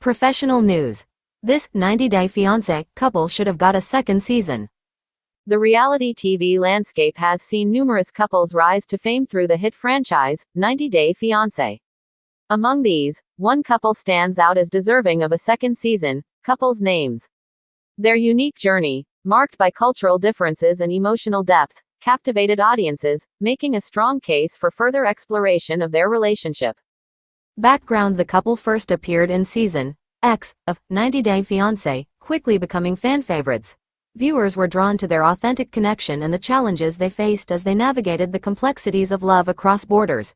Professional news. This 90-Day Fiancé couple should have got a second season. The reality TV landscape has seen numerous couples rise to fame through the hit franchise, 90-Day Fiancé. Among these, one couple stands out as deserving of a second season. Couples' names. Their unique journey, marked by cultural differences and emotional depth, captivated audiences, making a strong case for further exploration of their relationship. Background: the couple first appeared in Season X of 90-Day Fiancé, quickly becoming fan favorites. Viewers were drawn to their authentic connection and the challenges they faced as they navigated the complexities of love across borders.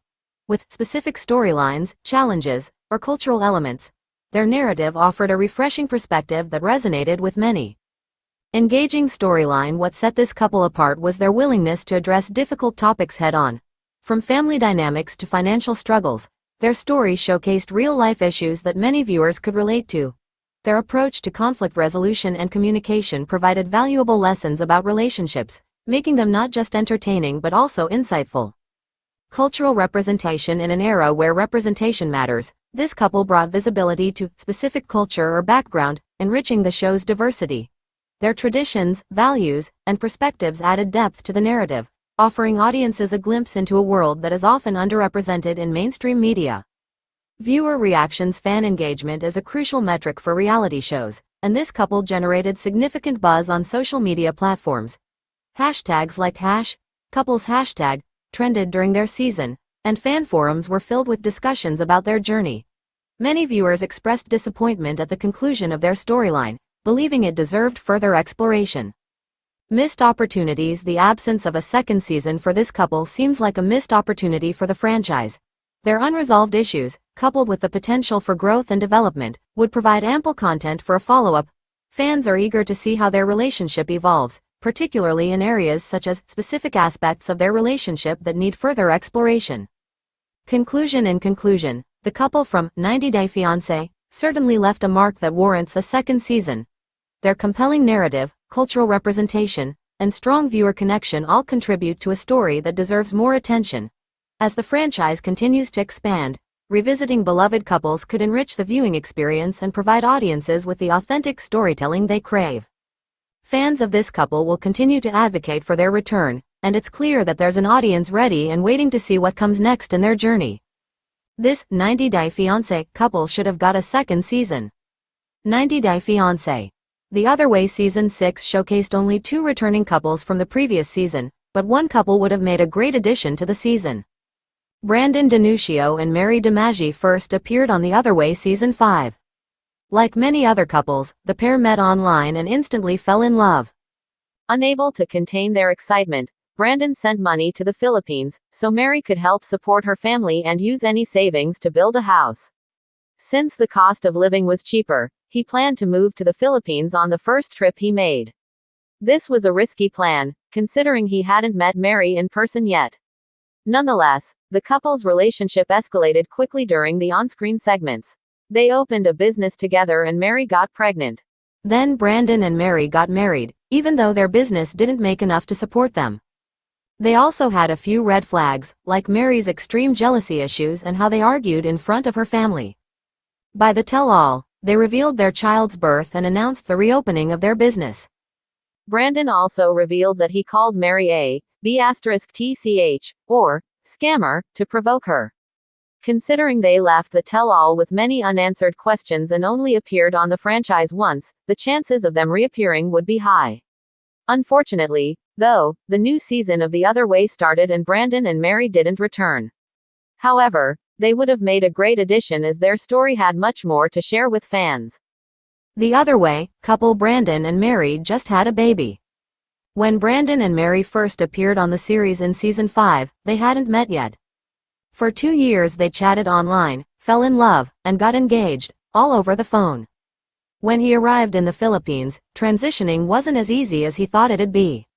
With specific storylines, challenges, or cultural elements, their narrative offered a refreshing perspective that resonated with many. Engaging storyline: what set this couple apart was their willingness to address difficult topics head-on. From family dynamics to financial struggles, their story showcased real-life issues that many viewers could relate to. Their approach to conflict resolution and communication provided valuable lessons about relationships, making them not just entertaining but also insightful. Cultural representation: in an era where representation matters, this couple brought visibility to specific culture or background, enriching the show's diversity. Their traditions, values, and perspectives added depth to the narrative, offering audiences a glimpse into a world that is often underrepresented in mainstream media. Viewer reactions: fan engagement is a crucial metric for reality shows, and this couple generated significant buzz on social media platforms. Hashtags like #couples hashtag trended during their season, and fan forums were filled with discussions about their journey. Many viewers expressed disappointment at the conclusion of their storyline, believing it deserved further exploration. Missed opportunities: the absence of a second season for this couple seems like a missed opportunity for the franchise. Their unresolved issues, coupled with the potential for growth and development, would provide ample content for a follow-up. Fans are eager to see how their relationship evolves, particularly in areas such as specific aspects of their relationship that need further exploration. Conclusion: in conclusion, the couple from 90-Day Fiancé certainly left a mark that warrants a second season. Their compelling narrative, cultural representation, and strong viewer connection all contribute to a story that deserves more attention. As the franchise continues to expand, revisiting beloved couples could enrich the viewing experience and provide audiences with the authentic storytelling they crave. Fans of this couple will continue to advocate for their return, and it's clear that there's an audience ready and waiting to see what comes next in their journey. This 90-Day Fiancé couple should have got a second season. 90-Day Fiancé. The Other Way Season 6 showcased only 2 returning couples from the previous season, but one couple would have made a great addition to the season. Brandon Denuccio and Mary DiMaggi first appeared on The Other Way Season 5. Like many other couples, the pair met online and instantly fell in love. Unable to contain their excitement, Brandon sent money to the Philippines, so Mary could help support her family and use any savings to build a house. Since the cost of living was cheaper, he planned to move to the Philippines on the first trip he made. This was a risky plan, considering he hadn't met Mary in person yet. Nonetheless, the couple's relationship escalated quickly during the on-screen segments. They opened a business together and Mary got pregnant. Then Brandon and Mary got married, even though their business didn't make enough to support them. They also had a few red flags, like Mary's extreme jealousy issues and how they argued in front of her family. By the tell-all, they revealed their child's birth and announced the reopening of their business. Brandon also revealed that he called Mary a B*TCH, or scammer, to provoke her. Considering they left the tell-all with many unanswered questions and only appeared on the franchise once, the chances of them reappearing would be high. Unfortunately, though, the new season of The Other Way started and Brandon and Mary didn't return. However, they would have made a great addition as their story had much more to share with fans. The Other Way couple Brandon and Mary just had a baby. When Brandon and Mary first appeared on the series in Season 5, they hadn't met yet. For 2 years they chatted online, fell in love, and got engaged, all over the phone. When he arrived in the Philippines, transitioning wasn't as easy as he thought it'd be.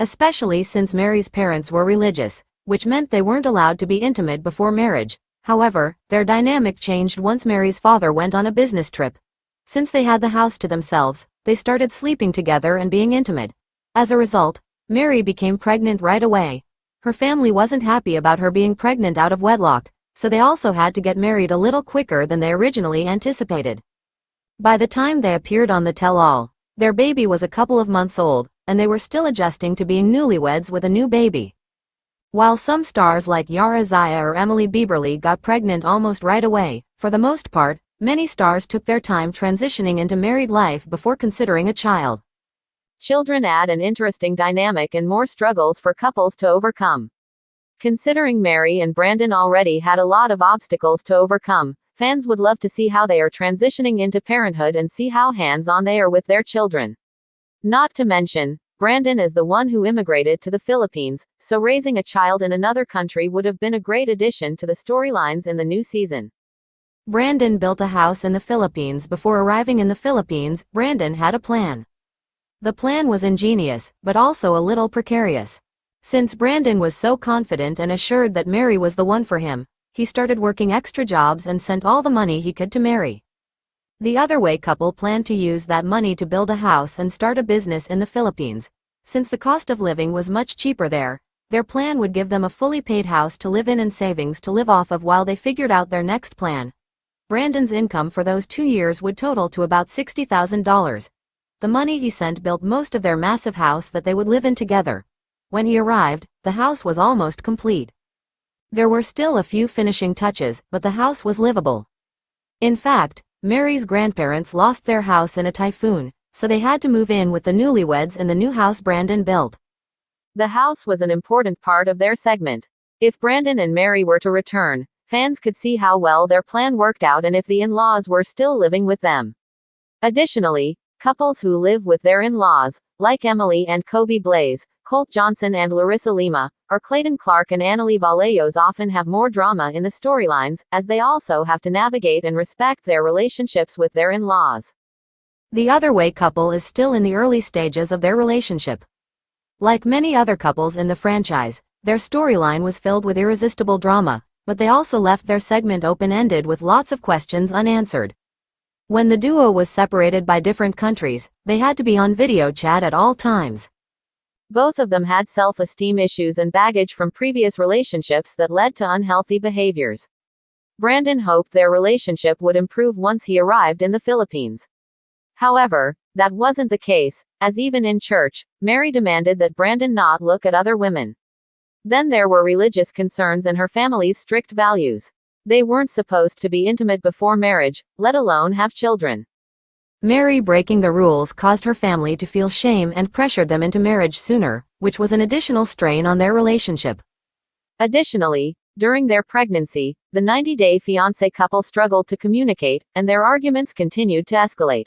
Especially since Mary's parents were religious, which meant they weren't allowed to be intimate before marriage. However, their dynamic changed once Mary's father went on a business trip. Since they had the house to themselves, they started sleeping together and being intimate. As a result, Mary became pregnant right away. Her family wasn't happy about her being pregnant out of wedlock, so they also had to get married a little quicker than they originally anticipated. By the time they appeared on the tell-all, their baby was a couple of months old, and they were still adjusting to being newlyweds with a new baby. While some stars like Yara Zaya or Emily Bieberly got pregnant almost right away, for the most part, many stars took their time transitioning into married life before considering a child. Children add an interesting dynamic and more struggles for couples to overcome. Considering Mary and Brandon already had a lot of obstacles to overcome, fans would love to see how they are transitioning into parenthood and see how hands-on they are with their children. Not to mention, Brandon is the one who immigrated to the Philippines, so raising a child in another country would have been a great addition to the storylines in the new season. Brandon built a house in the Philippines. Before arriving in the Philippines, Brandon had a plan. The plan was ingenious, but also a little precarious. Since Brandon was so confident and assured that Mary was the one for him, he started working extra jobs and sent all the money he could to Mary. The Otherway couple planned to use that money to build a house and start a business in the Philippines. Since the cost of living was much cheaper there, their plan would give them a fully paid house to live in and savings to live off of while they figured out their next plan. Brandon's income for those 2 years would total to about $60,000. The money he sent built most of their massive house that they would live in together. When he arrived, the house was almost complete. There were still a few finishing touches, but the house was livable. In fact, Mary's grandparents lost their house in a typhoon, so they had to move in with the newlyweds in the new house Brandon built. The house was an important part of their segment. If Brandon and Mary were to return, fans could see how well their plan worked out and if the in-laws were still living with them. Additionally, couples who live with their in-laws, like Emily and Kobe Blaze, Colt Johnson and Larissa Lima, or Clayton Clark and Annalie Vallejos often have more drama in the storylines, as they also have to navigate and respect their relationships with their in-laws. The Otherway couple is still in the early stages of their relationship. Like many other couples in the franchise, their storyline was filled with irresistible drama, but they also left their segment open-ended with lots of questions unanswered. When the duo was separated by different countries, they had to be on video chat at all times. Both of them had self-esteem issues and baggage from previous relationships that led to unhealthy behaviors. Brandon hoped their relationship would improve once he arrived in the Philippines. However, that wasn't the case, as even in church, Mary demanded that Brandon not look at other women. Then there were religious concerns and her family's strict values. They weren't supposed to be intimate before marriage, let alone have children. Mary breaking the rules caused her family to feel shame and pressured them into marriage sooner, which was an additional strain on their relationship. Additionally, during their pregnancy, the 90-day fiancé couple struggled to communicate, and their arguments continued to escalate.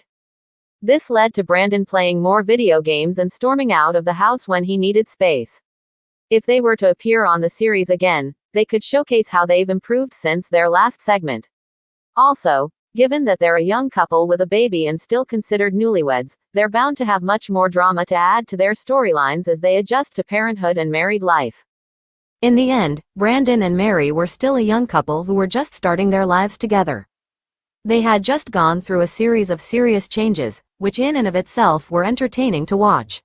This led to Brandon playing more video games and storming out of the house when he needed space. If they were to appear on the series again, they could showcase how they've improved since their last segment. Also, given that they're a young couple with a baby and still considered newlyweds, they're bound to have much more drama to add to their storylines as they adjust to parenthood and married life. In the end, Brandon and Mary were still a young couple who were just starting their lives together. They had just gone through a series of serious changes, which in and of itself were entertaining to watch.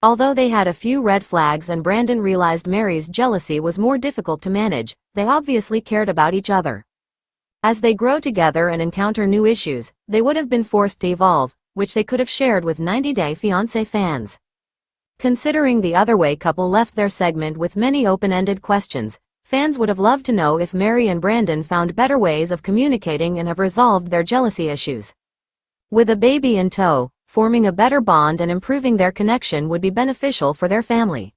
Although they had a few red flags and Brandon realized Mary's jealousy was more difficult to manage, they obviously cared about each other. As they grow together and encounter new issues, they would have been forced to evolve, which they could have shared with 90-Day Fiancé fans. Considering the Otherway couple left their segment with many open-ended questions, fans would have loved to know if Mary and Brandon found better ways of communicating and have resolved their jealousy issues. With a baby in tow, forming a better bond and improving their connection would be beneficial for their family.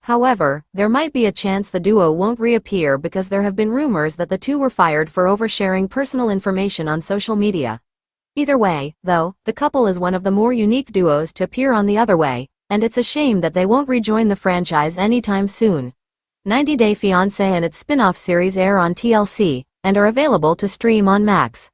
However, there might be a chance the duo won't reappear because there have been rumors that the two were fired for oversharing personal information on social media. Either way, though, the couple is one of the more unique duos to appear on The Otherway, and it's a shame that they won't rejoin the franchise anytime soon. 90 Day Fiancé and its spin-off series air on TLC, and are available to stream on Max.